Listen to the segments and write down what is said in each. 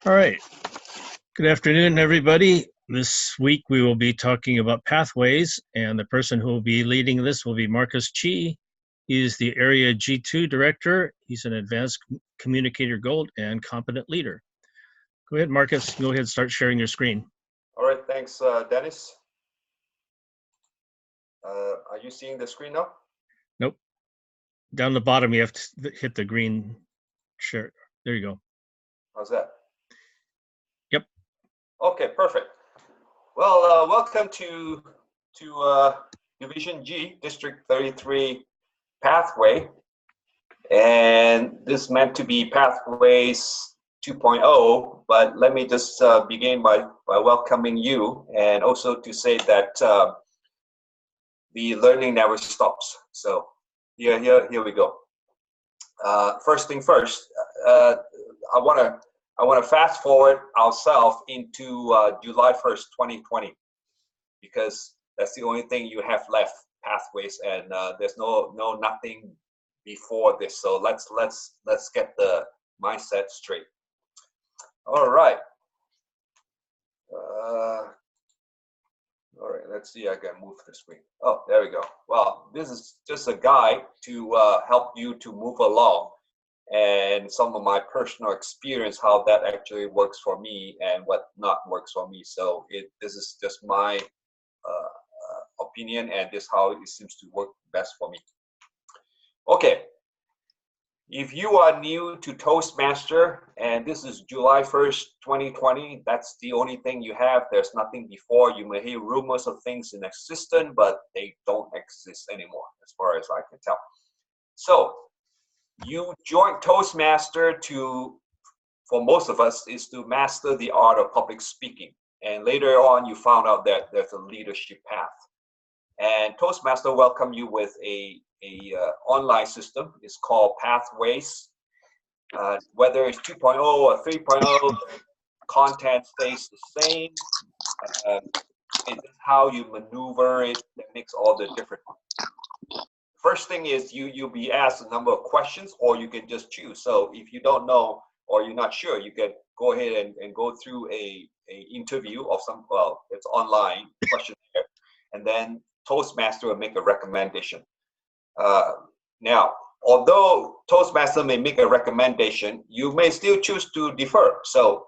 All right. Good afternoon, everybody. This week we will be talking about pathways, and the person who will be leading this will be Marcus Chee. He is the Area G2 Director. He's an Advanced Communicator Gold and Competent Leader. Go ahead, Marcus. Go ahead and start sharing your screen. All right, thanks, Dennis. Are you seeing the screen now? Nope. Down the bottom, you have to hit the green share. There you go. How's that? Yep. Okay, perfect. Well, welcome to Division G, District 33 Pathway. And this is meant to be Pathways 2.0, but let me just begin by welcoming you, and also to say that the learning never stops. So here we go. First thing first, I want to fast forward ourselves into July 1st, 2020, because that's the only thing you have left, pathways, and there's nothing before this. So let's get the mindset straight. All right. All right, let's see, I can move the screen. Oh, there we go. Well, this is just a guide to help you to move along, and some of my personal experience, how that actually works for me and what not works for me. So this is just my opinion, and this is how it seems to work best for me. Okay. If you are new to Toastmaster and this is July 1st, 2020, that's the only thing you have. There's nothing before. You may hear rumors of things in existence, but they don't exist anymore, as far as I can tell. So you joined Toastmaster for most of us, is to master the art of public speaking. And later on, you found out that there's a leadership path. And Toastmaster welcomed you with a online system. It's called Pathways. Whether it's 2.0 or 3.0, content stays the same. It's how you maneuver it that makes all the difference. First thing is you'll be asked a number of questions, or you can just choose. So if you don't know or you're not sure, you can go ahead and go through a interview of some, well, it's online questionnaire, and then Toastmaster will make a recommendation. Now, although Toastmaster may make a recommendation, you may still choose to defer. So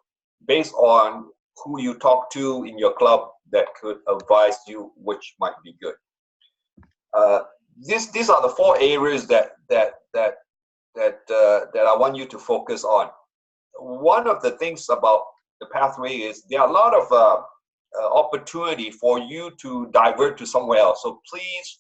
based on who you talk to in your club, that could advise you which might be good. These are the four areas that I want you to focus on. One of the things about the pathway is there are a lot of opportunity for you to divert to somewhere else. So please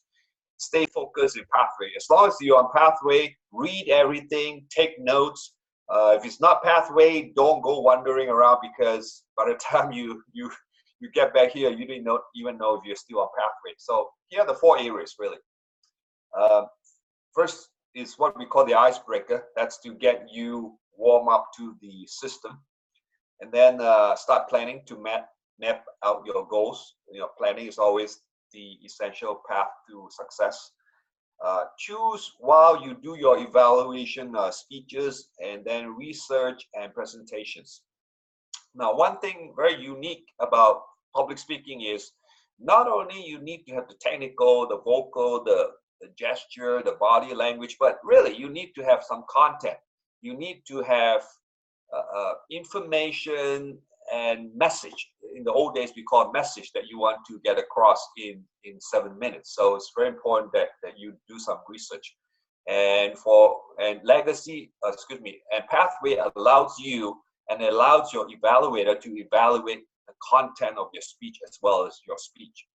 stay focused in pathway. As long as you're on pathway, read everything, take notes. If it's not pathway, don't go wandering around, because by the time you get back here, you didn't even know if you're still on pathway. So here are the four areas really. First is what we call the icebreaker. That's to get you warm up to the system, and then start planning to map out your goals. Planning is always the essential path to success. Choose while you do your evaluation speeches, and then research and presentations. Now, one thing very unique about public speaking is not only you need to have the technical, the vocal, the gesture, the body language, but really you need to have some content. You need to have information and message. In the old days, we call it message that you want to get across in 7 minutes. So it's very important that you do some research. And legacy, and pathway allows you and allows your evaluator to evaluate the content of your speech as well as your speech.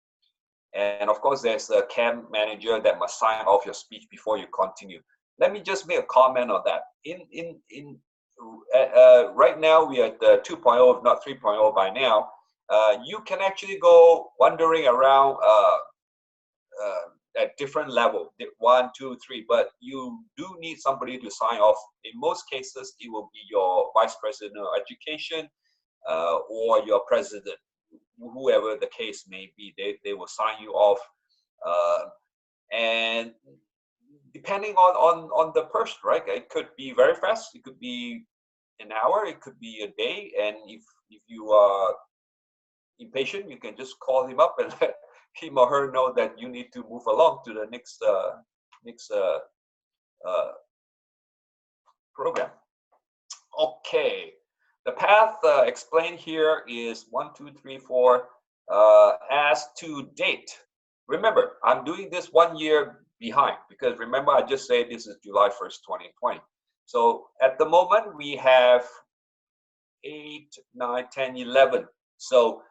And of course, there's a camp manager that must sign off your speech before you continue. Let me just make a comment on that. Right now, we are at the 2.0, if not 3.0 by now. You can actually go wandering around at different level, 1, 2, 3, but you do need somebody to sign off. In most cases, it will be your vice president of education or your president, whoever the case may be. They will sign you off, and depending on the person, right? It could be very fast. It could be an hour, it could be a day. And if you are impatient, you can just call him up and let him or her know that you need to move along to the next program. Okay, the path explained here is 1, 2, 3, 4 as to date. Remember, I'm doing this 1 year behind because remember I just said this is July 1st, 2020. So at the moment we have 8, 9, 10, 11. So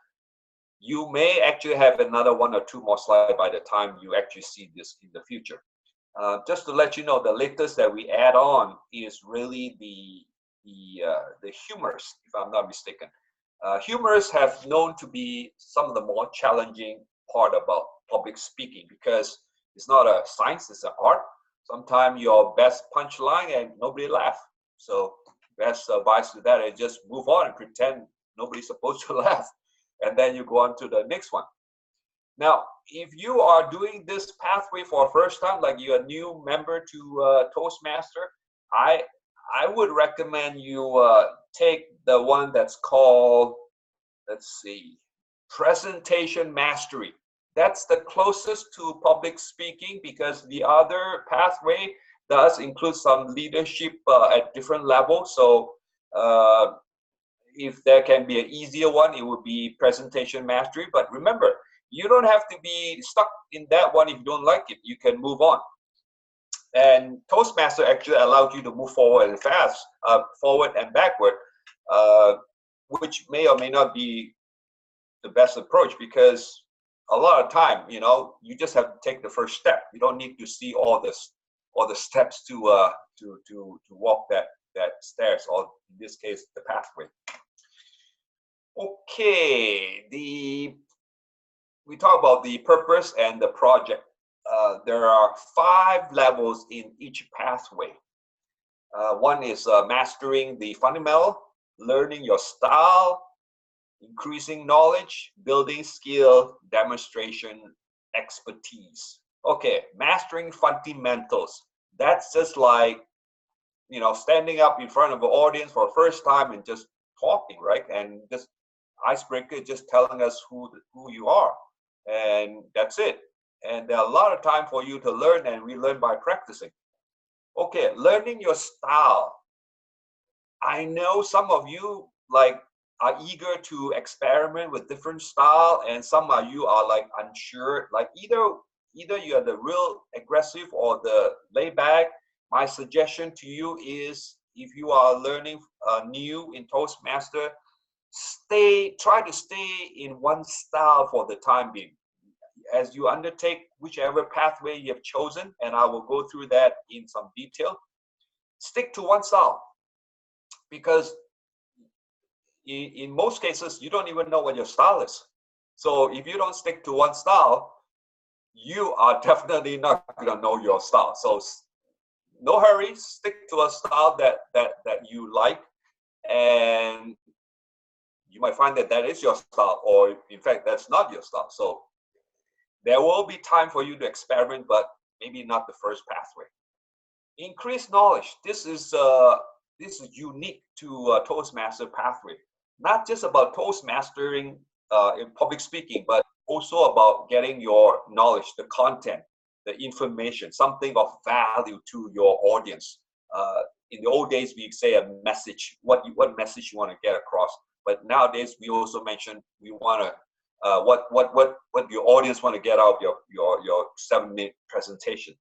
you may actually have another 1 or 2 more slides by the time you actually see this in the future. Just to let you know, the latest that we add on is really the humors, if I'm not mistaken. Humors have known to be some of the more challenging part about public speaking because it's not a science, it's an art. Sometimes your best punchline and nobody laugh. So best advice to that is just move on and pretend nobody's supposed to laugh. And then you go on to the next one. Now, if you are doing this pathway for the first time, like you're a new member to Toastmaster, I would recommend you take the one that's called, let's see, Presentation Mastery. That's the closest to public speaking because the other pathway does include some leadership at different levels. So if there can be an easier one, it would be Presentation Mastery. But remember, you don't have to be stuck in that one if you don't like it. You can move on. And Toastmaster actually allows you to move forward and fast, forward and backward, which may or may not be the best approach because a lot of time, you know, you just have to take the first step. You don't need to see all the steps to walk that stairs, or in this case, the pathway. Okay, we talk about the purpose and the project. There are 5 levels in each pathway. One is mastering the fundamental, learning your style, increasing knowledge, building skill, demonstration, expertise. Okay, mastering fundamentals. That's just like, you know, standing up in front of an audience for the first time and just talking, right? And just icebreaker, just telling us who you are. And that's it. And there are a lot of time for you to learn, and we learn by practicing. Okay, learning your style. I know some of you like are eager to experiment with different style, and some of you are like unsure. Like either you are the real aggressive or the laid back. My suggestion to you is, if you are learning new in Toastmaster, try to stay in one style for the time being. As you undertake whichever pathway you have chosen, and I will go through that in some detail, stick to one style, because in most cases you don't even know what your style is. So if you don't stick to one style, you are definitely not going to know your style. So no hurry, stick to a style that you like, and you might find that is your style, or in fact that's not your style. So there will be time for you to experiment, but maybe not the first pathway. Increase knowledge. This is unique to Toastmaster pathway. Not just about Toastmastering in public speaking, but also about getting your knowledge, the content, the information, something of value to your audience. In the old days, we say a message, what message you want to get across. But nowadays, we also mention we want to what your audience want to get out of your 7-minute presentation.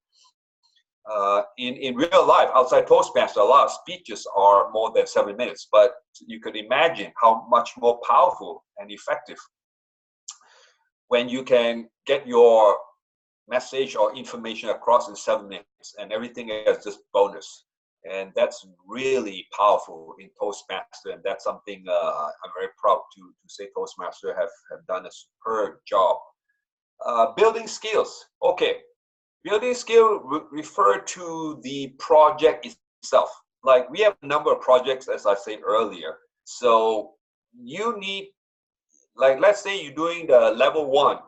In real life, outside Toastmaster, a lot of speeches are more than 7 minutes, but you could imagine how much more powerful and effective when you can get your message or information across in 7 minutes, and everything is just bonus. And that's really powerful in Toastmaster, and that's something I'm very proud to say Toastmaster have done a superb job. Building skills. Okay, building skill refer to the project itself. Like we have a number of projects, as I said earlier. So you need, like let's say you're doing the level 1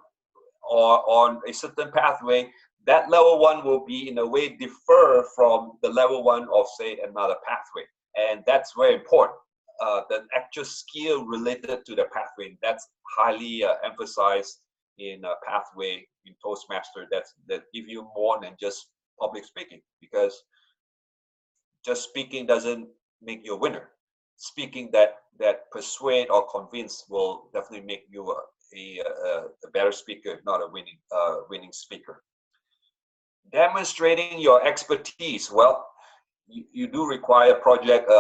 or on a certain pathway. That level 1 will be in a way differ from the level 1 of say another pathway. and that's very important. The actual skill related to the pathway, that's highly emphasized in a pathway in Toastmaster. That give you more than just public speaking, because just speaking doesn't make you a winner. Speaking that persuade or convince will definitely make you a better speaker, if not a winning speaker. Demonstrating your expertise. Well, you do require project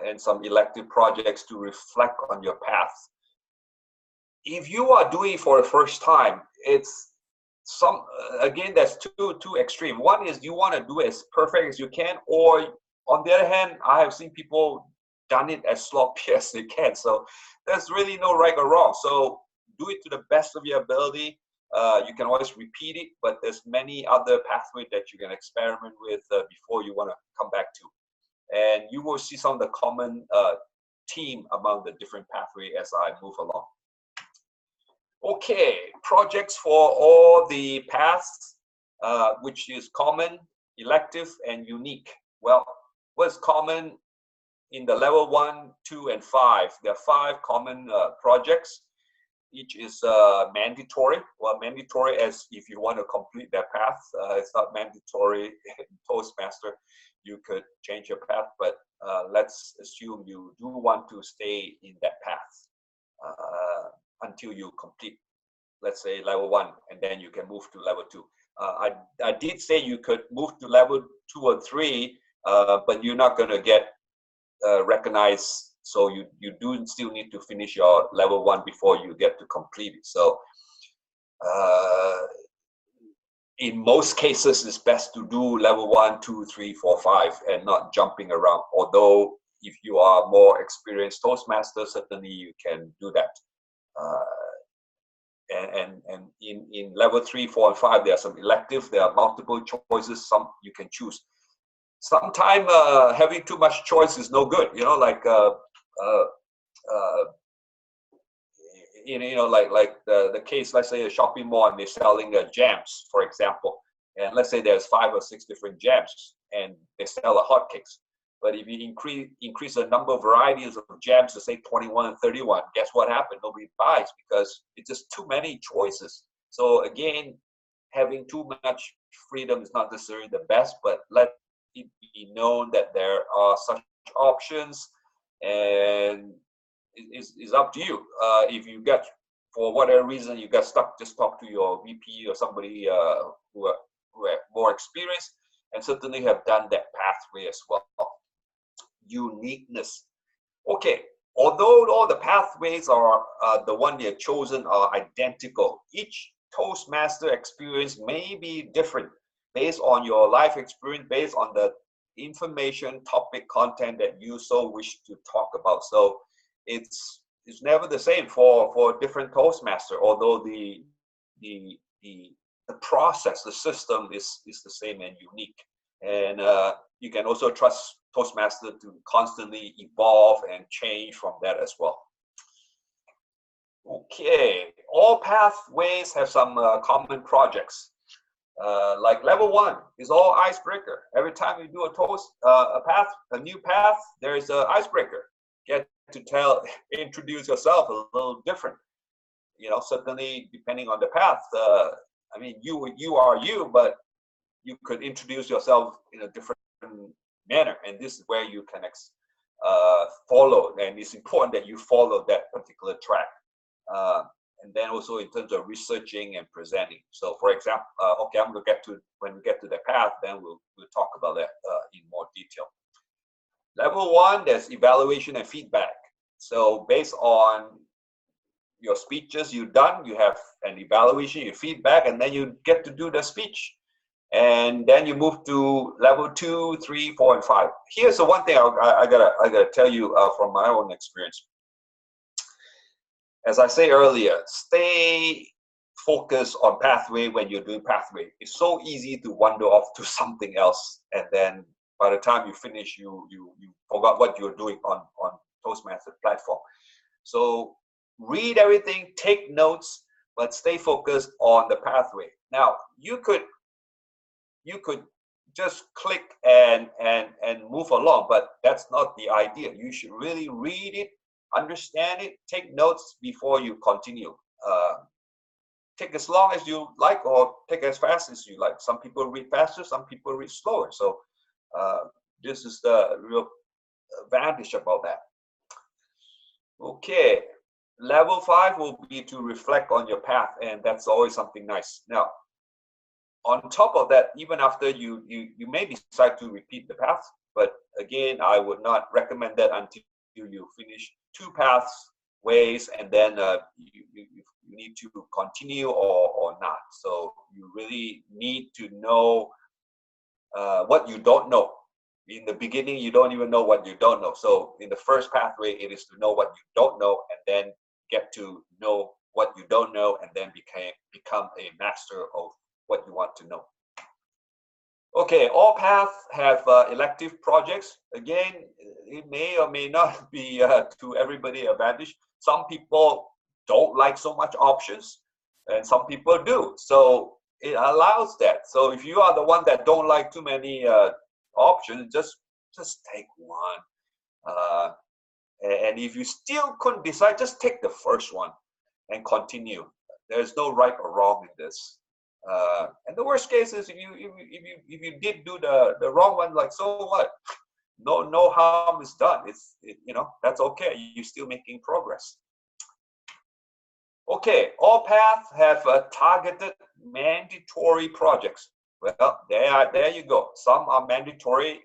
and some elective projects to reflect on your path. If you are doing it for the first time, it's again, that's too extreme. One is you want to do it as perfect as you can, or on the other hand, I have seen people done it as sloppy as they can. So there's really no right or wrong. So do it to the best of your ability. You can always repeat it, but there's many other pathways that you can experiment with before you want to come back to. And you will see some of the common theme among the different pathways as I move along. Okay, projects for all the paths, which is common, elective, and unique. Well, what's common in the level 1, 2, and 5? There are 5 common projects. Each is mandatory. Well, mandatory as if you want to complete that path. It's not mandatory in Toastmaster. You could change your path, but let's assume you do want to stay in that path until you complete, let's say, level 1, and then you can move to level 2. I did say you could move to level 2 or 3, but you're not going to get recognized. So you do still need to finish your level 1 before you get to complete it. So in most cases, it's best to do level 1, 2, 3, 4, 5, and not jumping around. Although if you are more experienced Toastmaster, certainly you can do that. And in level 3, 4, and 5, there are some elective. There are multiple choices. Some you can choose. Sometimes having too much choice is no good. You know, like like the case. Let's say a shopping mall and they're selling jams, for example. And let's say there's 5 or 6 different jams, and they sell hotcakes. But if you increase the number of varieties of jams to say 21 and 31, guess what happened? Nobody buys because it's just too many choices. So again, having too much freedom is not necessarily the best, but let it be known that there are such options, and it's up to you. If you get, for whatever reason, you got stuck, just talk to your VP or somebody who are more experienced, and certainly have done that pathway as well. Uniqueness. Okay, although all the pathways are the one they have chosen are identical, each Toastmaster experience may be different based on your life experience, based on the information, topic, content that you so wish to talk about. So it's never the same for different Toastmaster, although the process, the system is the same and unique. And you can also trust Toastmaster to constantly evolve and change from that as well. Okay, all pathways have some common projects. Like level 1 is all icebreaker. Every time you do a new path, there is an icebreaker. Get to introduce yourself a little different. You know, certainly depending on the path. I mean, you are you, but you could introduce yourself in a different manner, and this is where you can follow, and it's important that you follow that particular track. And then also in terms of researching and presenting. So for example, okay, I'm going to get to, when we get to the path, then we'll talk about that in more detail. Level 1, there's evaluation and feedback. So based on your speeches you've done, you have an evaluation, your feedback, and then you get to do the speech. And then you move to level 2, 3, 4, and 5. Here's the one thing I gotta tell you from my own experience. As I say earlier, stay focused on pathway when you're doing pathway. It's so easy to wander off to something else, and then by the time you finish, you forgot what you're doing on Toastmaster platform. So read everything, take notes, but stay focused on the pathway. Now you could just click and move along, but that's not the idea. You should really read it, understand it, take notes before you continue. Take as long as you like, or take as fast as you like. Some people read faster, some people read slower. So this is the real advantage about that. Okay, level 5 will be to reflect on your path, and that's always something nice. Now, on top of that, even after you may decide to repeat the path, but again, I would not recommend that until you finish 2 pathways, and then you need to continue or not. So you really need to know what you don't know. In the beginning, you don't even know what you don't know. So in the first pathway, it is to know what you don't know, and then get to know what you don't know, and then become a master of what you want to know. Okay, all paths have elective projects. Again, it may or may not be to everybody advantage. Some people don't like so much options, and some people do. So it allows that. So if you are the one that don't like too many options, just take one. And if you still couldn't decide, just take the first one and continue. There's no right or wrong in this. And the worst case is if you did do the wrong one, like, so what? No harm is done. That's okay. You're still making progress. Okay, all paths have targeted mandatory projects. Well, there you go. Some are mandatory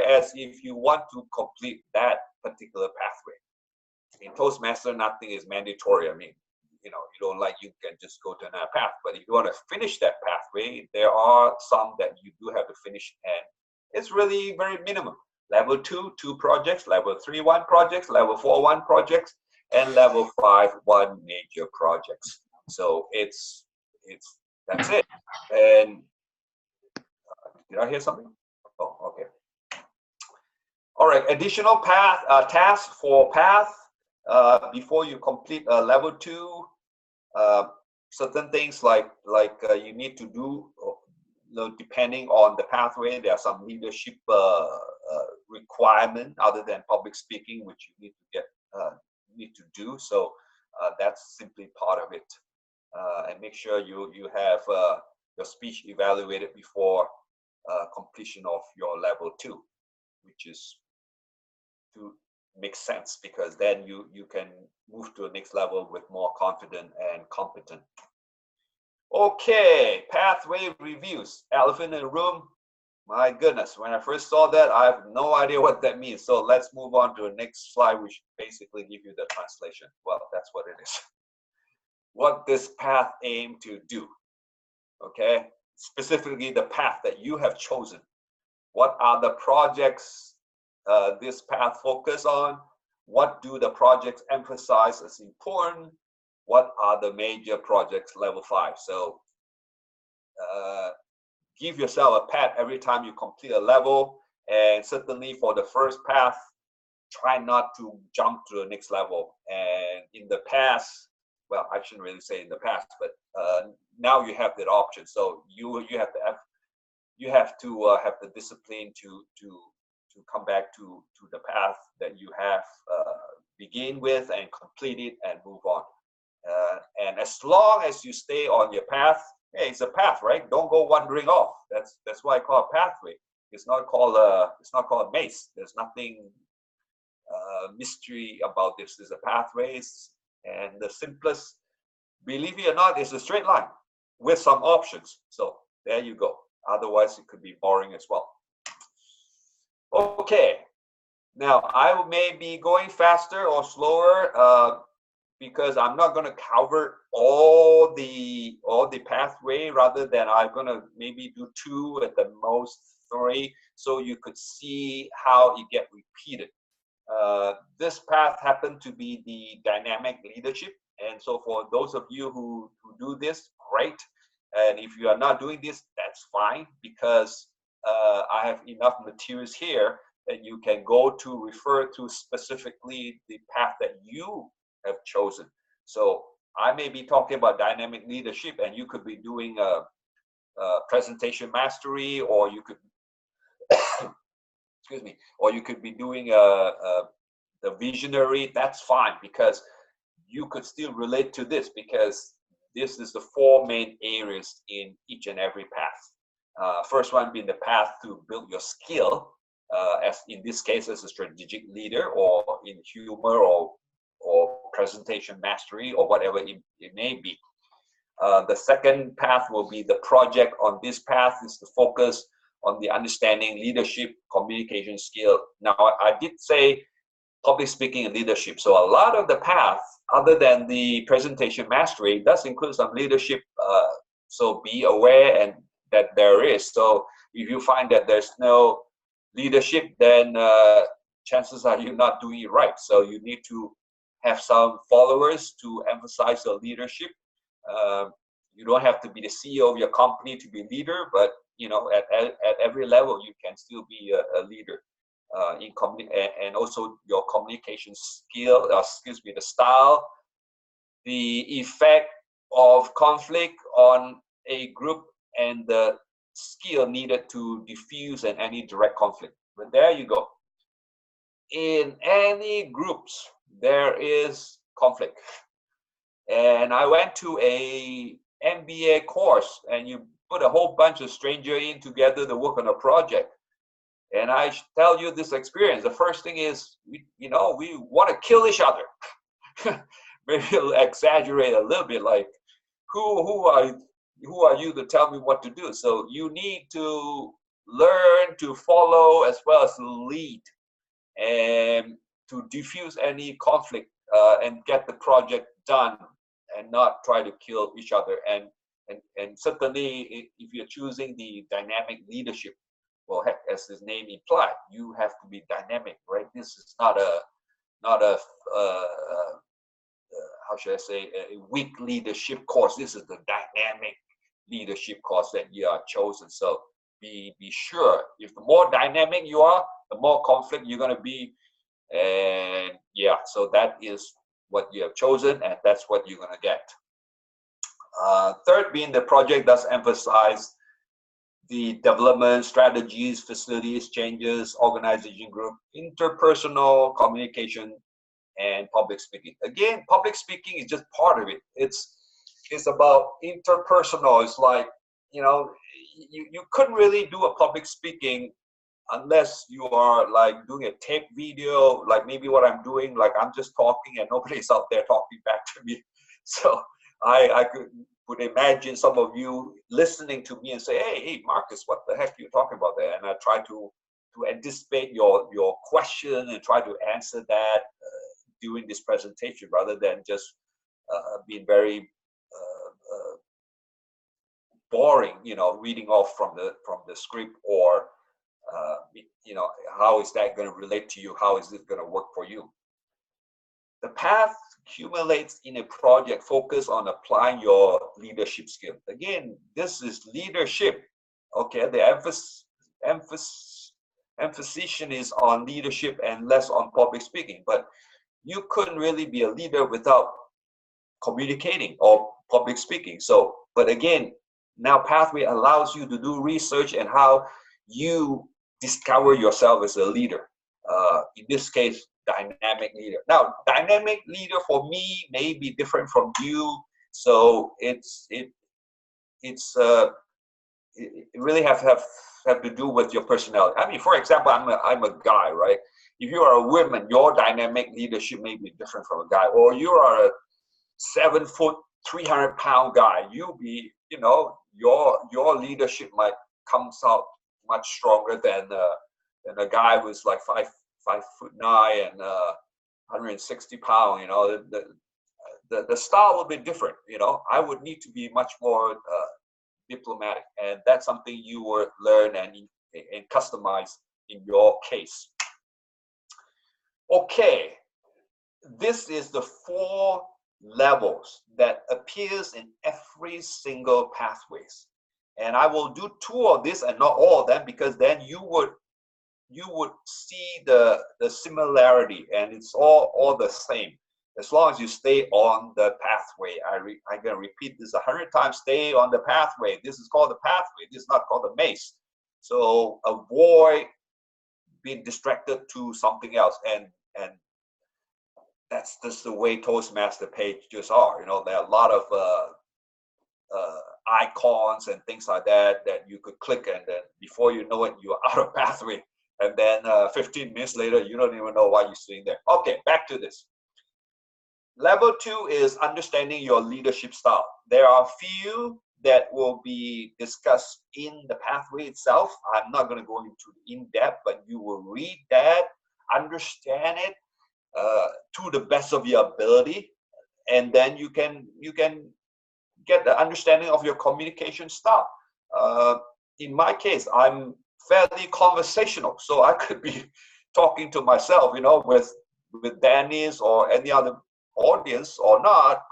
as if you want to complete that particular pathway. In Toastmaster, nothing is mandatory. I mean, you don't like, you can just go to another path. But if you want to finish that pathway, there are some that you do have to finish, and it's really very minimum. Level 2, 2 projects. Level 3, 1 projects. Level 4, 1 projects. And level 5, 1 major projects. So that's it. And did I hear something? Oh, okay. All right. Additional tasks for path before you complete level 2. Certain things like you need to do. Depending on the pathway, there are some leadership requirement other than public speaking, which you need to do. So that's simply part of it. And make sure you have your speech evaluated before completion of your level 2, which is to make sense, because then you can move to the next level with more confident and competent. Okay, pathway reviews. Elephant in the room. My goodness, when I first saw that, I have no idea what that means. So let's move on to the next slide, which basically give you the translation. Well, that's what it is. What this path aim to do. Okay, specifically the path that you have chosen. What are the projects this path focus on? What do the projects emphasize as important? What are the major projects level 5? So give yourself a pat every time you complete a level, and certainly for the first path, try not to jump to the next level. And in the past, well, I shouldn't really say in the past, but now you have that option. So you have to have the discipline to come back to the path that you have begin with and complete it and move on. And as long as you stay on your path, hey, it's a path, right? Don't go wandering off. That's why I call it pathway. It's not called a maze. There's nothing mystery about this. It's a pathway, and the simplest, believe it or not, is a straight line with some options. So there you go. Otherwise, it could be boring as well. Okay. Now I may be going faster or slower because I'm not going to cover all the pathway. Rather than I'm going to maybe do 2 at the most 3, so you could see how it get repeated. This path happened to be the dynamic leadership, and so for those of you who do this, great. And if you are not doing this, that's fine, because I have enough materials here that you can go to refer to specifically the path that you have chosen. So I may be talking about dynamic leadership, and you could be doing a presentation mastery, or you could excuse me, or you could be doing the visionary. That's fine, because you could still relate to this, because this is the four main areas in each and every path. First one being the path to build your skill, as in this case as a strategic leader, or in humor, or presentation mastery, or whatever it may be. The second path will be the project. On this path is to focus on the understanding, leadership, communication skill. Now, I did say public speaking and leadership. So a lot of the path, other than the presentation mastery, does include some leadership. So be aware and that there is. So if you find that there's no leadership, then chances are you're not doing it right. So you need to have some followers to emphasize your leadership. You don't have to be the CEO of your company to be a leader, but at every level you can still be a leader. And also your communication skill, the style, the effect of conflict on a group, and the skill needed to diffuse any direct conflict. But there you go. In any groups, there is conflict. And I went to a MBA course, and you put a whole bunch of strangers in together to work on a project. And I tell you this experience. The first thing is, we want to kill each other. Maybe exaggerate a little bit, like, who are you to tell me what to do? So you need to learn to follow as well as lead, and to diffuse any conflict, and get the project done, and not try to kill each other. And certainly, if you're choosing the dynamic leadership, well, heck, as his name implied, you have to be dynamic, right? This is not a how should I say, a weak leadership course. This is the dynamic leadership course that you are chosen. So be sure, if the more dynamic you are, the more conflict you're going to be. And yeah, so that is what you have chosen, and that's what you're going to get. Third, being the project does emphasize the development strategies, facilities, changes, organization group, interpersonal communication, and public speaking. Again, public speaking is just part of it. It's about interpersonal. It's like, you couldn't really do a public speaking unless you are like doing a tape video, like maybe what I'm doing, like I'm just talking and nobody's out there talking back to me. So I would imagine some of you listening to me and say, hey, Marcus, what the heck are you talking about there? And I try to anticipate your question and try to answer that during this presentation, rather than just being very boring, reading off from the script, or how is that going to relate to you? How is it going to work for you? The path accumulates in a project focus on applying your leadership skill. Again, this is leadership. Okay, the emphasis is on leadership and less on public speaking. But you couldn't really be a leader without communicating or public speaking. So, but again, now Pathway allows you to do research and how you discover yourself as a leader. In this case, dynamic leader. Now, dynamic leader for me may be different from you. So it really have to do with your personality. I mean, for example, I'm a guy, right? If you are a woman, your dynamic leadership may be different from a guy. Or you are a 7 foot, 300-pound guy. You'll be, your leadership might comes out much stronger than a guy who's like 5'9" and 160 pounds. The style will be different. I would need to be much more diplomatic, and that's something you will learn and customize in your case. Okay, this is the 4 levels that appears in every single pathways, and I will do 2 of this and not all of them, because then you would see the similarity, and it's all the same as long as you stay on the pathway. I'm going to repeat this 100 times. Stay on the pathway. This is called the pathway. This is not called the maze. So avoid being distracted to something else, and that's just the way Toastmaster pages are. You know, there are a lot of icons and things like that that you could click, and then before you know it, you're out of pathway. And then 15 minutes later, you don't even know why you're sitting there. Okay, back to this. Level 2 is understanding your leadership style. There are a few that will be discussed in the pathway itself. I'm not going to go into in-depth, but you will read that, understand it to the best of your ability, and then you can get the understanding of your communication style. In my case, I'm fairly conversational, so I could be talking to myself, you know, with Dennis or any other audience or not.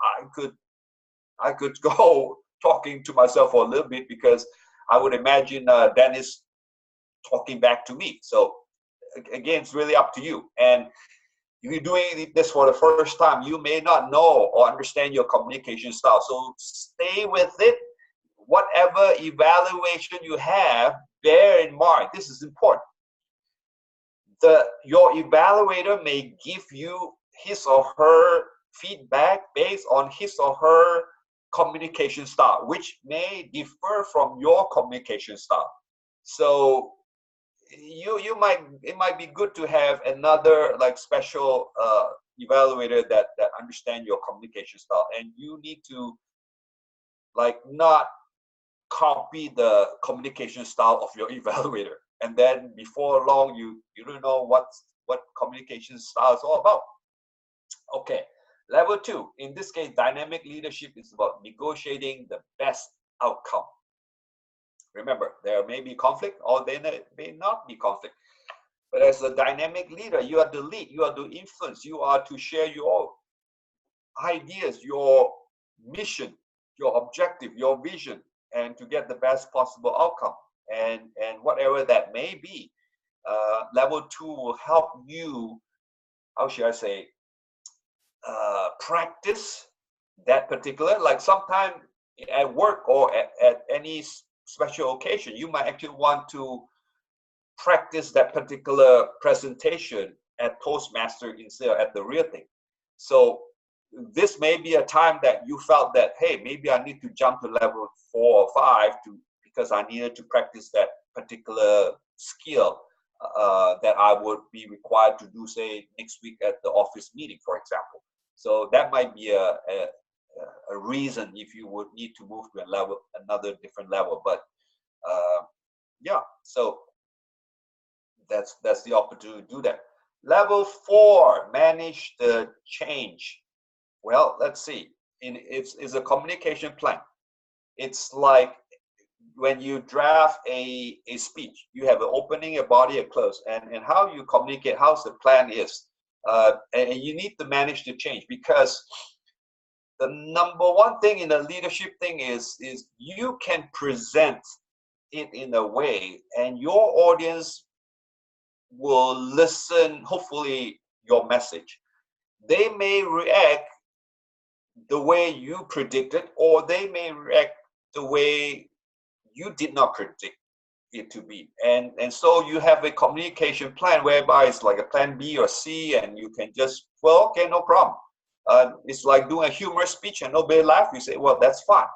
I could go talking to myself for a little bit, because I would imagine Dennis talking back to me. So again, it's really up to you. And if you're doing this for the first time, you may not know or understand your communication style. So stay with it. Whatever evaluation you have, bear in mind, this is important. Your evaluator may give you his or her feedback based on his or her communication style, which may differ from your communication style. So it might be good to have another like special evaluator that understand your communication style, and you need to like not copy the communication style of your evaluator, and then before long you don't know what communication style is all about. Okay, level 2, in this case, dynamic leadership is about negotiating the best outcome. Remember, there may be conflict or there may not be conflict. But as a dynamic leader, you are the lead, you are the influence, you are to share your ideas, your mission, your objective, your vision, and to get the best possible outcome. And whatever that may be, level 2 will help you, how should I say, practice that particular, like sometime at work or at any special occasion, you might actually want to practice that particular presentation at Toastmaster instead of at the real thing. So this may be a time that you felt that, hey, maybe I need to jump to level 4 or 5 because I needed to practice that particular skill that I would be required to do, say, next week at the office meeting, for example. So that might be a reason if you would need to move to another different level. But yeah, so that's the opportunity to do that. Level 4, manage the change. Well, let's see. It's a communication plan. It's like when you draft a speech, you have an opening, a body, a close, and how you communicate, how the plan is. And you need to manage the change, because the number one thing in the leadership thing is you can present it in a way, and your audience will listen, hopefully, your message. They may react the way you predicted, or they may react the way you did not predict it to be. And so you have a communication plan whereby it's like a plan B or C, and you can just, well, okay, no problem. It's like doing a humorous speech and nobody laughs. You say, well, that's fine.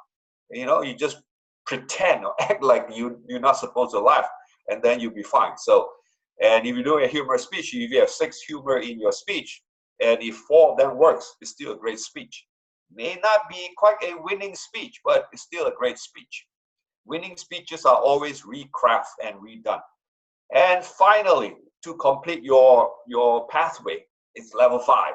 You know, you just pretend or act like you're not supposed to laugh, and then you'll be fine. So, and if you're doing a humorous speech, if you have 6 humor in your speech, and if 4 of them works, it's still a great speech. May not be quite a winning speech, but it's still a great speech. Winning speeches are always recrafted and redone. And finally, to complete your pathway, it's level 5.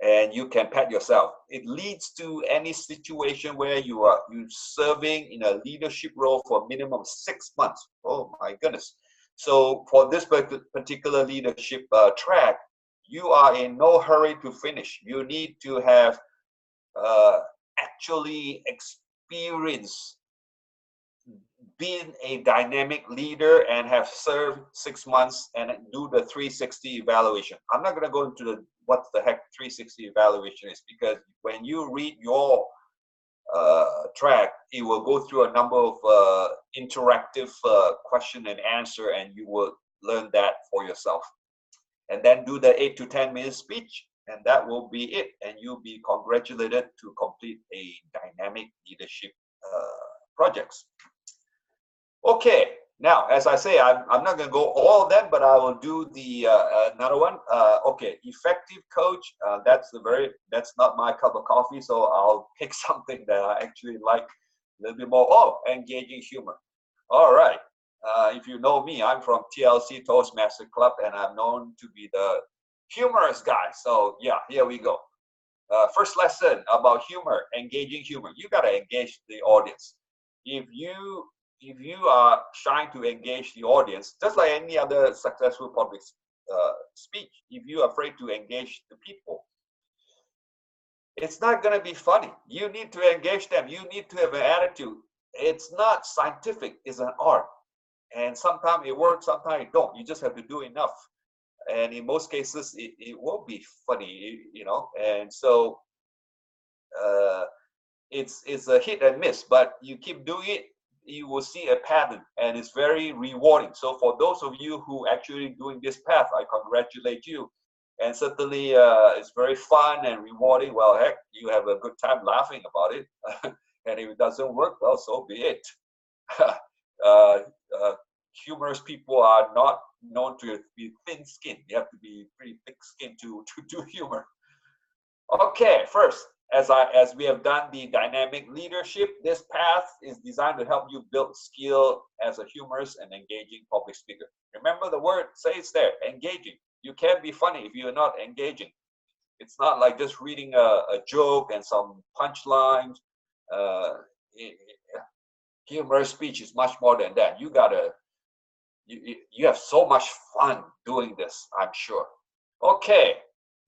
And you can pat yourself. It leads to any situation where you're serving in a leadership role for a minimum of 6 months. Oh my goodness. So for this particular leadership track, you are in no hurry to finish. You need to have actually experienced being a dynamic leader and have served 6 months and do the 360 evaluation. I'm not going to go into what the heck 360 evaluation is, because when you read your track, it will go through a number of interactive question and answer, and you will learn that for yourself. And then do the 8 to 10 minute speech, and that will be it. And you'll be congratulated to complete a dynamic leadership projects. Okay, now as I say, I'm not going to go all of them, but I will do the another one. Okay, effective coach. That's not my cup of coffee, so I'll pick something that I actually like a little bit more. Oh, engaging humor. All right. If you know me, I'm from TLC Toastmaster Club, and I'm known to be the humorous guy. So yeah, here we go. First lesson about humor, engaging humor. You got to engage the audience. If you are trying to engage the audience, just like any other successful public speech, if you're afraid to engage the people, it's not going to be funny. You need to engage them. You need to have an attitude. It's not scientific. It's an art. And sometimes it works, sometimes it don't. You just have to do enough. And in most cases, it won't be funny, you know. And so it's a hit and miss. But you keep doing it, you will see a pattern, and it's very rewarding. So for those of you who actually doing this path, I congratulate you. And certainly it's very fun and rewarding. Well, heck, you have a good time laughing about it. And if it doesn't work, well, so be it. Humorous people are not known to be thin-skinned. You have to be pretty thick-skinned to do humor. Okay, first, as we have done the dynamic leadership, this path is designed to help you build skill as a humorous and engaging public speaker. Remember the word says there, engaging. You can't be funny if you're not engaging. It's not like just reading a joke and some punchlines. Humorous speech is much more than that. You have so much fun doing this, I'm sure. Okay,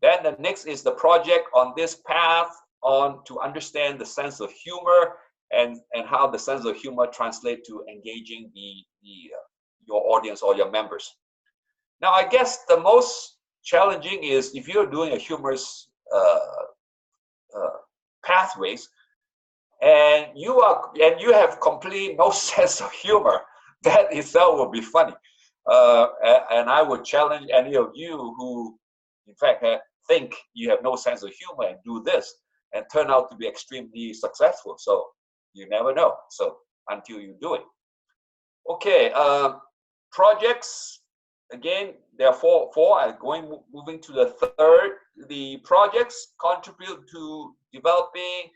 then the next is the project on this path on to understand the sense of humor and how the sense of humor translates to engaging your audience or your members. Now, I guess the most challenging is if you're doing a humorous pathways, and you have completely no sense of humor, that itself will be funny. And I would challenge any of you who, in fact, think you have no sense of humor and do this and turn out to be extremely successful. So you never know. So until you do it. Okay, projects. Again, there are four. I'm moving to the third. The projects contribute to developing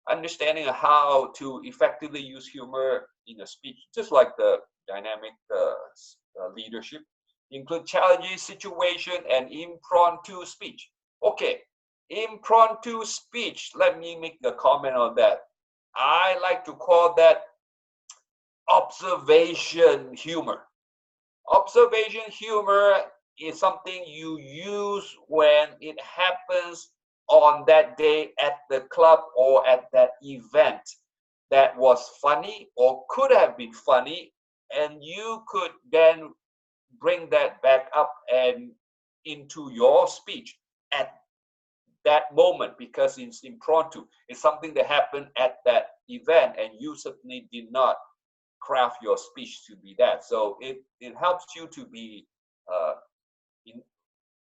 understanding of how to effectively use humor in a speech, just like the dynamic leadership. Include challenging situation and impromptu speech. Okay, impromptu speech. Let me make a comment on that. I like to call that observation humor. Observation humor is something you use when it happens on that day at the club or at that event that was funny or could have been funny, and you could then bring that back up and into your speech at that moment because it's impromptu. It's something that happened at that event, and you certainly did not craft your speech to be that. So it helps you to be in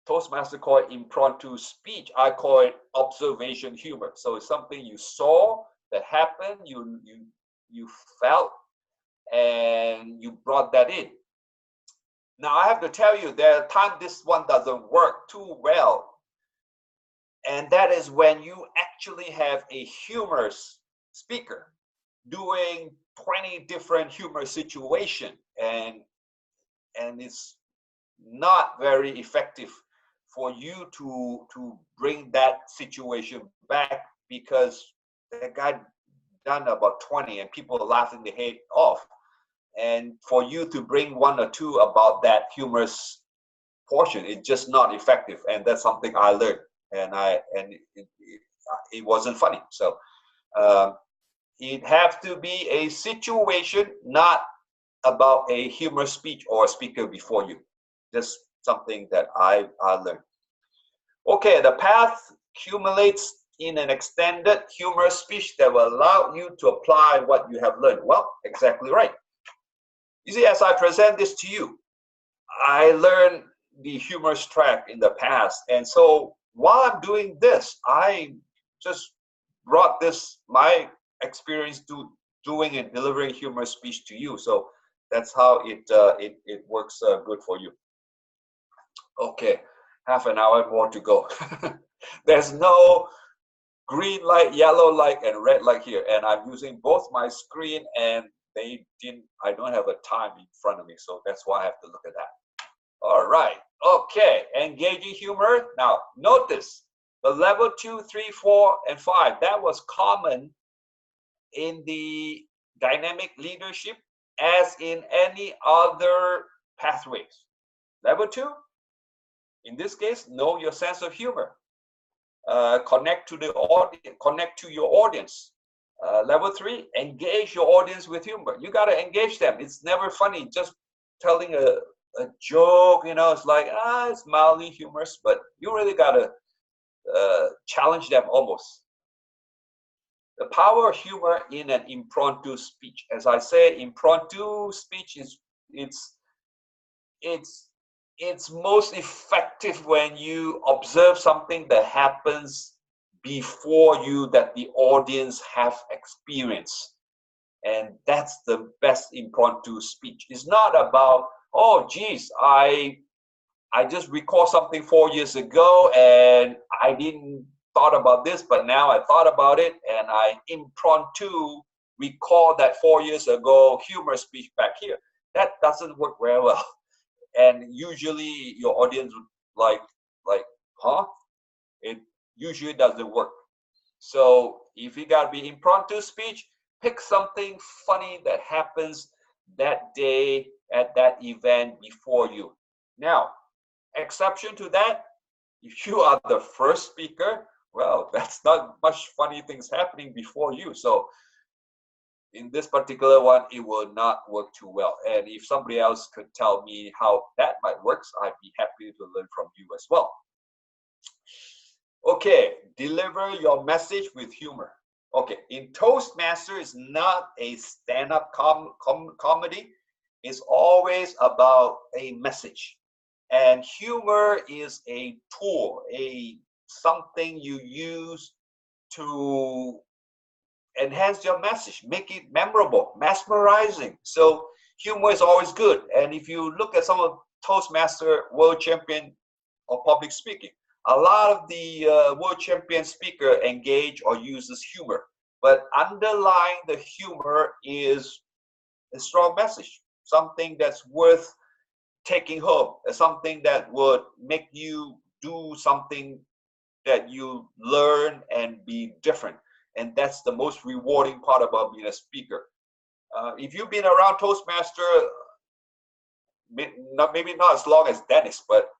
Toastmasters call it impromptu speech. I call it observation humor. So it's something you saw that happened, you felt, and you brought that in. Now I have to tell you, there are times this one doesn't work too well, and that is when you actually have a humorous speaker doing 20 different humor situations, and it's not very effective for you to bring that situation back because the guy done about 20 and people are laughing their head off. And for you to bring one or two about that humorous portion, it's just not effective. And that's something I learned, and it wasn't funny. So it has to be a situation, not about a humorous speech or a speaker before you. Just something that I learned. Okay, the path accumulates in an extended humorous speech that will allow you to apply what you have learned. Well, exactly right. You see, as I present this to you, I learned the humorous track in the past. And so while I'm doing this, I just brought this, my experience to doing and delivering humorous speech to you. So that's how it works good for you. Okay, half an hour more to go. There's no green light, yellow light, and red light here. And I'm using both my screen and I don't have a time in front of me. So that's why I have to look at that. All right. Okay. Engaging humor. Now, notice the level 2, 3, 4, and 5. That was common in the dynamic leadership as in any other pathways. Level 2, in this case, know your sense of humor. Connect to the audience, connect to your audience. Level 3, engage your audience with humor. You got to engage them. It's never funny just telling a joke, you know, it's like, it's mildly humorous, but you really got to challenge them almost. The power of humor in an impromptu speech. As I say, impromptu speech is it's most effective when you observe something that happens before you that the audience have experienced. And that's the best impromptu speech. It's not about, oh, geez, I just recall something 4 years ago and I didn't thought about this, but now I thought about it and I impromptu recall that 4 years ago humor speech back here. That doesn't work very well. And usually your audience would like, huh? It usually doesn't work. So if you gotta be impromptu speech, pick something funny that happens that day at that event before you. Now, exception to that, if you are the first speaker, well, that's not much funny things happening before you. So in this particular one, it will not work too well. And if somebody else could tell me how that might work, I'd be happy to learn from you as well. Okay, deliver your message with humor. Okay, in Toastmasters, it's not a stand-up comedy. It's always about a message. And humor is a tool, something you use to enhance your message, make it memorable, mesmerizing. So humor is always good. And if you look at some of Toastmaster world champion of public speaking, a lot of the world champion speaker engage or uses humor. But underlying the humor is a strong message, something that's worth taking home, something that would make you do something that you learn and be different. And that's the most rewarding part about being a speaker. If you've been around Toastmaster, maybe not as long as Dennis, but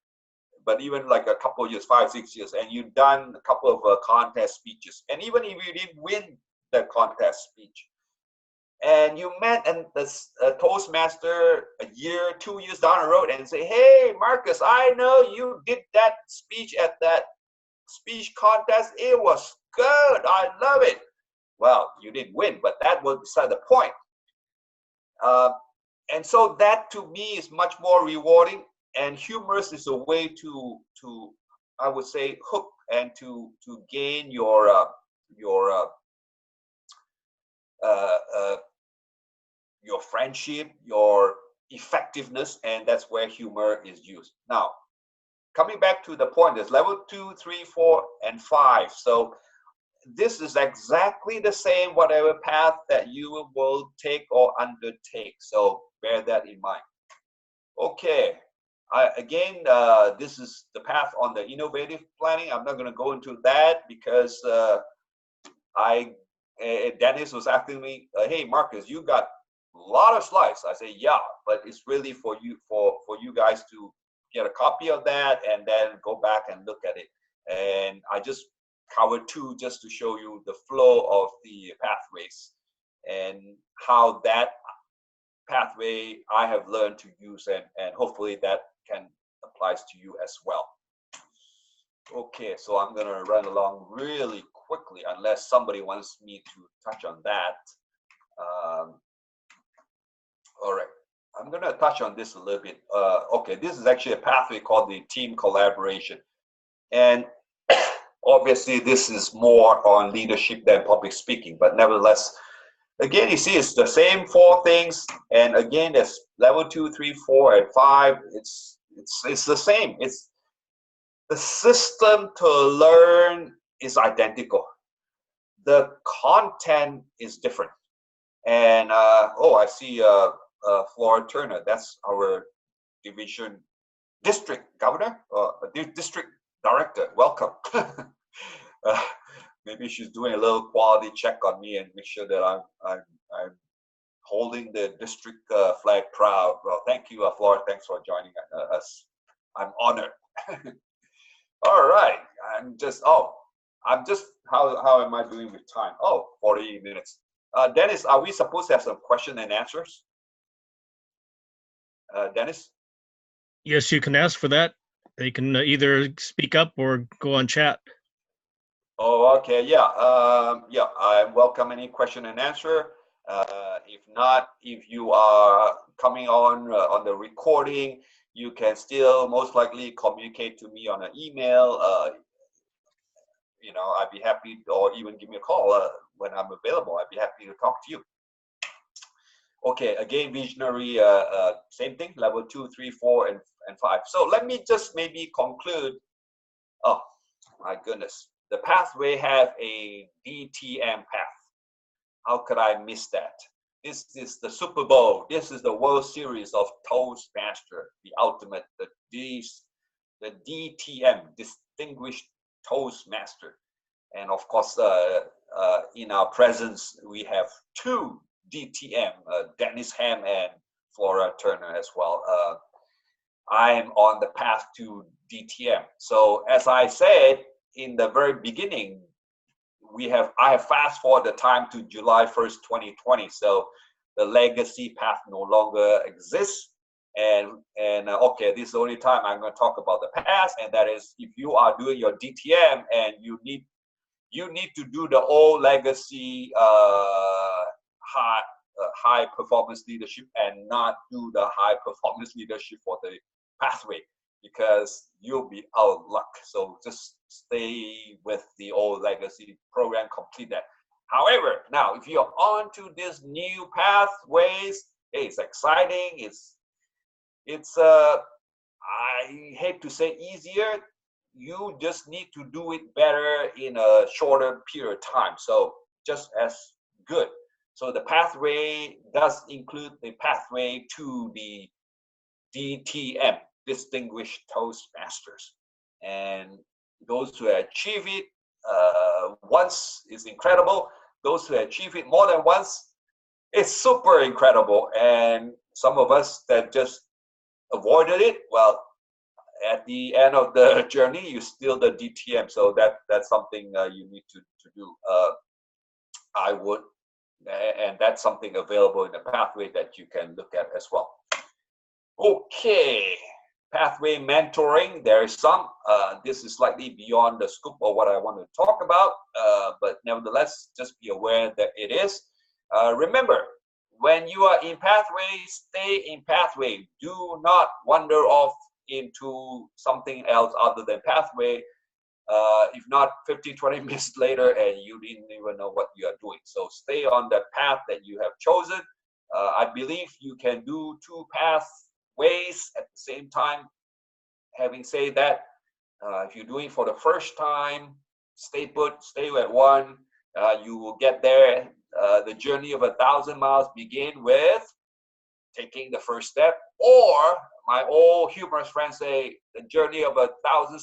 even like a couple of years, 5, 6 years, and you've done a couple of contest speeches, and even if you didn't win the contest speech, and you met a Toastmaster a year, 2 years down the road and say, hey, Marcus, I know you did that speech at that speech contest. It was good. I love it. Well, you didn't win, but that was beside the point. And so that to me is much more rewarding, and humorous is a way to I would say hook and to gain your friendship, your effectiveness, and that's where humor is used. Now, coming back to the point, there's level 2, 3, 4, and 5. So this is exactly the same whatever path that you will take or undertake. So bear that in mind. Okay. This is the path on the innovative planning. I'm not going to go into that because Dennis was asking me, hey, Marcus, you got a lot of slides. I say, yeah, but it's really for you guys to get a copy of that and then go back and look at it. And I just covered 2 just to show you the flow of the pathways and how that pathway I have learned to use, and hopefully that can applies to you as well. Okay, so I'm gonna run along really quickly unless somebody wants me to touch on that. All right, I'm going to touch on this a little bit. Okay, this is actually a pathway called the team collaboration. And obviously, this is more on leadership than public speaking, but nevertheless, again, you see, it's the same 4 things. And again, there's level 2, 3, 4, and 5. It's the same. It's the system to learn is identical. The content is different. And oh, I see Flora Turner. That's our district governor, district director. Welcome. Maybe she's doing a little quality check on me and make sure that I'm holding the district flag proud. Well, thank you, Flora. Thanks for joining us. I'm honored. All right. How am I doing with time? Oh, 40 minutes. Dennis, are we supposed to have some question and answers? Dennis? Yes, you can ask for that. They can either speak up or go on chat. Oh, okay. Yeah. Yeah. I welcome any question and answer. If not, if you are coming on the recording, you can still most likely communicate to me on an email. You know, I'd be happy, or even give me a call when I'm available. I'd be happy to talk to you. Okay, again, visionary, same thing, level 2, 3, 4, and 5. So let me just maybe conclude. Oh, my goodness. The pathway have a DTM path. How could I miss that? This is the Super Bowl. This is the World Series of Toastmaster, the ultimate, the DTM, Distinguished Toastmaster. And of course, in our presence, we have 2 DTM, Dennis Ham and Flora Turner as well. I am on the path to DTM. So as I said in the very beginning, I have fast forwarded the time to July 1st, 2020. So the legacy path no longer exists. And okay, this is the only time I'm going to talk about the past, and that is if you are doing your DTM and you need to do the old legacy high performance leadership and not do the high performance leadership for the pathway, because you'll be out of luck. So just stay with the old legacy program, complete that. However, now if you're on to this new pathways, hey, it's exciting. It's I hate to say easier. You just need to do it better in a shorter period of time. So just as good. So the pathway does include the pathway to the DTM, Distinguished Toastmasters. And those who achieve it once is incredible. Those who achieve it more than once, it's super incredible. And some of us that just avoided it, well, at the end of the journey, you still the DTM. So that's something you need to do. I would, and that's something available in the pathway that you can look at as well. Okay, pathway mentoring. There is some. This is slightly beyond the scope of what I want to talk about, but nevertheless, just be aware that it is. Remember, when you are in pathway, stay in pathway. Do not wander off into something else other than pathway. If not 15, 20 minutes later and you didn't even know what you are doing. So stay on the path that you have chosen. I believe you can do 2 pathways at the same time. Having said that, if you're doing for the first time, stay put, stay at one. You will get there. The journey of 1,000 miles begin with taking the first step, or my old humorous friends say the journey of 1,000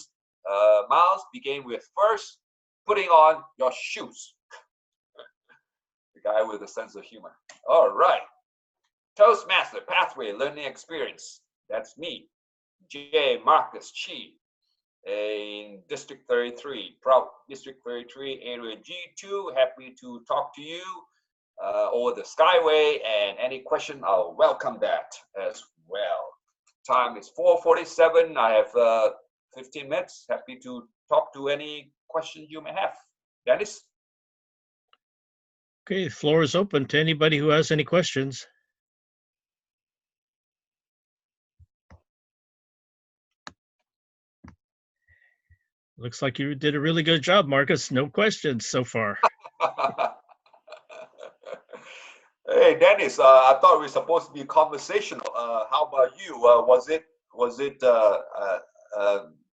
miles begin with first putting on your shoes. The guy with a sense of humor. All right. Toastmaster Pathway Learning Experience. That's me, J. Marcus Chee, in District 33, proud District 33, Area G2. Happy to talk to you over the Skyway, and any question, I'll welcome that as well. Time is 4:47. I have 15 minutes. Happy to talk to any questions you may have. Dennis? Okay, the floor is open to anybody who has any questions. Looks like you did a really good job, Marcus. No questions so far. Hey, Dennis, I thought we were supposed to be conversational. How about you?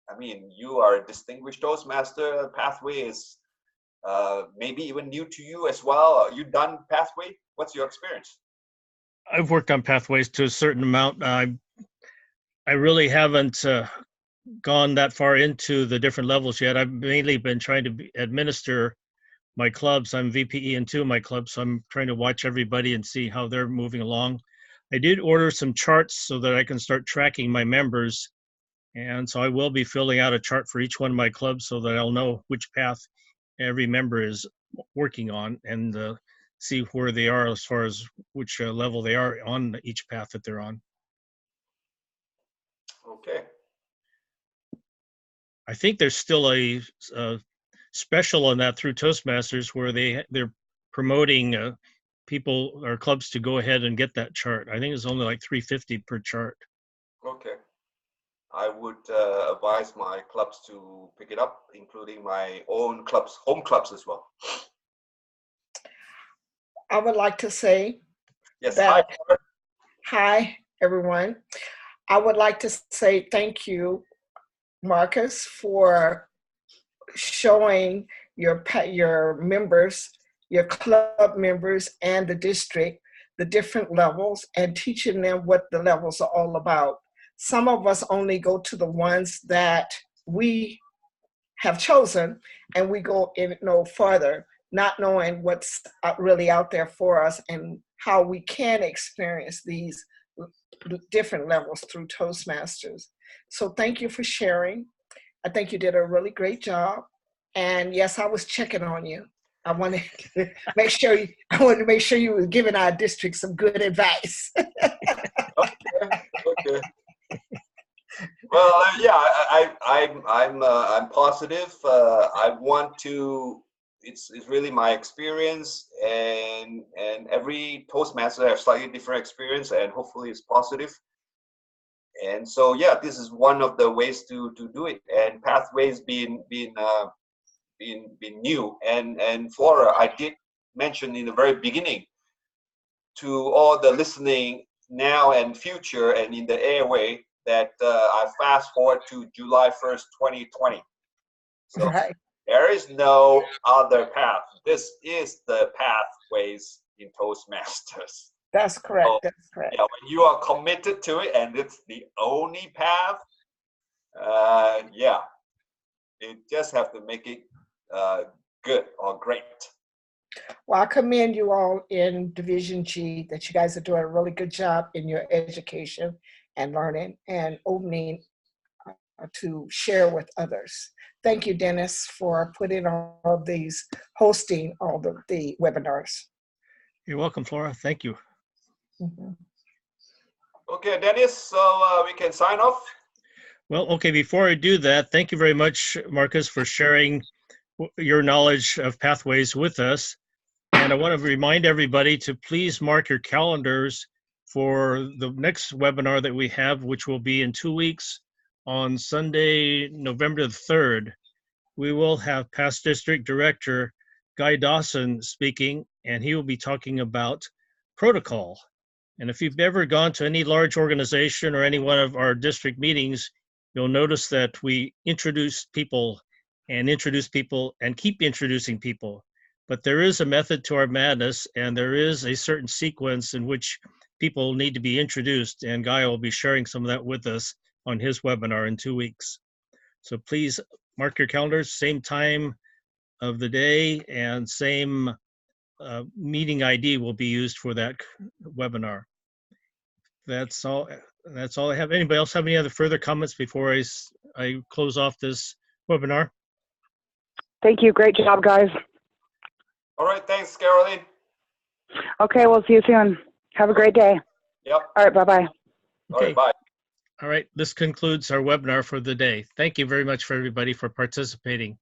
I mean, you are a distinguished Toastmaster. Pathway is maybe even new to you as well. You done Pathway? What's your experience? I've worked on pathways to a certain amount. I really haven't gone that far into the different levels yet. I've mainly been trying to administer my clubs. I'm VPE in 2 of my clubs, so I'm trying to watch everybody and see how they're moving along. I did order some charts so that I can start tracking my members, and so I will be filling out a chart for each one of my clubs so that I'll know which path every member is working on and see where they are as far as which level they are on each path that they're on. Okay. I think there's still a special on that through Toastmasters where they're promoting people or clubs to go ahead and get that chart. I think it's only like $3.50 per chart. Okay. I would advise my clubs to pick it up, including my own clubs, home clubs as well. I would like to say Yes. that, Hi. hi, everyone. I would like to say thank you, Marcus, for showing your members, your club members and the district, the different levels and teaching them what the levels are all about. Some of us only go to the ones that we have chosen and we go in no further, not knowing what's really out there for us and how we can experience these different levels through Toastmasters. So thank you for sharing. I think you did a really great job. And yes, I was checking on you. I wanted to make sure you were giving our district some good advice. Okay. Well, yeah, I'm positive. I want to. It's really my experience, and every Toastmaster has slightly different experience, and hopefully it's positive. And so, yeah, this is one of the ways to do it. And Pathways being new, and Flora, I did mention in the very beginning to all the listening now and future and in the airway that I fast forward to July 1st, 2020. So Right. there is no other path. This is the Pathways in Toastmasters. That's correct. So, that's correct. yeah, when you are committed to it and it's the only path, yeah, you just have to make it good or great. Well, I commend you all in Division G that you guys are doing a really good job in your education and learning and opening to share with others. Thank you, Dennis, for putting all of these, hosting all the webinars. You're welcome, Flora. Thank you. Mm-hmm. Okay, Dennis, so we can sign off. Well, okay, before I do that, thank you very much, Marcus, for sharing your knowledge of Pathways with us. And I want to remind everybody to please mark your calendars for the next webinar that we have, which will be in 2 weeks on Sunday, November the 3rd. We will have Past District Director Guy Dawson speaking, and he will be talking about protocol. And if you've ever gone to any large organization or any one of our district meetings, you'll notice that we introduce people and keep introducing people. But there is a method to our madness, and there is a certain sequence in which people need to be introduced, and Guy will be sharing some of that with us on his webinar in 2 weeks. So please mark your calendars, same time of the day and same meeting ID will be used for that webinar. That's all I have. Anybody else have any other further comments before I close off this webinar? Thank you. Great job, guys. All right, thanks, Caroline. Okay, we'll see you soon. Have a great day. Yep. All right, bye-bye. Okay. All right, bye. All right, this concludes our webinar for the day. Thank you very much for everybody for participating.